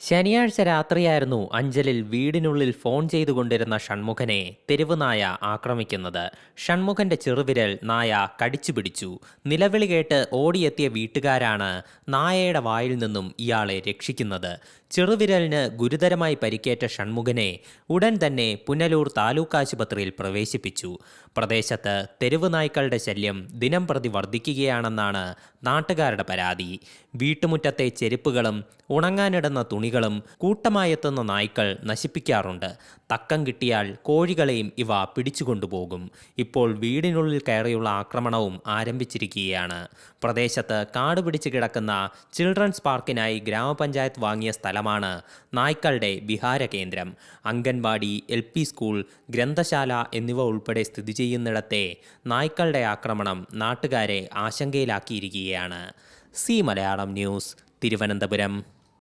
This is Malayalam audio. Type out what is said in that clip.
ശനിയാഴ്ച രാത്രിയായിരുന്നു അഞ്ചലിൽ വീടിനുള്ളിൽ ഫോൺ ചെയ്തുകൊണ്ടിരുന്ന ഷൺമുഖനെ തെരുവ് നായ ആക്രമിക്കുന്നത്. ഷൺമുഖന്റെ ചെറുവിരൽ നായ കടിച്ചു പിടിച്ചു. നിലവിളി കേട്ട് ഓടിയെത്തിയ വീട്ടുകാരാണ് നായയുടെ വായിൽ നിന്നും ഇയാളെ രക്ഷിക്കുന്നത്. ചെറുവിരലിന് ഗുരുതരമായി പരിക്കേറ്റ ഷൺമുഖനെ ഉടൻ തന്നെ പുനലൂർ താലൂക്ക് ആശുപത്രിയിൽ പ്രവേശിപ്പിച്ചു. പ്രദേശത്ത് തെരുവ് നായ്ക്കളുടെ ശല്യം ദിനം പ്രതി വർദ്ധിക്കുകയാണെന്നാണ് നാട്ടുകാരുടെ പരാതി. വീട്ടുമുറ്റത്തെ ചെരുപ്പുകളും ഉണങ്ങാനിടുന്ന തുണികളും കൂട്ടമായെത്തുന്ന നായ്ക്കൾ നശിപ്പിക്കാറുണ്ട്. തക്കം കിട്ടിയാൽ കോഴികളെയും ഇവ പിടിച്ചുകൊണ്ടുപോകും. ഇപ്പോൾ വീടിനുള്ളിൽ കയറിയുള്ള ആക്രമണവും ആരംഭിച്ചിരിക്കുകയാണ്. പ്രദേശത്ത് കാട് പിടിച്ച് കിടക്കുന്ന ചിൽഡ്രൻസ് പാർക്കിനായി ഗ്രാമപഞ്ചായത്ത് വാങ്ങിയ സ്ഥലമാണ് നായ്ക്കളുടെ വിഹാര കേന്ദ്രം. അംഗൻവാടി, LP സ്കൂൾ, ഗ്രന്ഥശാല എന്നിവ ഉൾപ്പെടെ സ്ഥിതി ചെയ്യുന്നിടത്തെ നായ്ക്കളുടെ ആക്രമണം നാട്ടുകാരെ ആശങ്കയിലാക്കിയിരിക്കുകയാണ്. C Malayalam news, Thiruvananthapuram.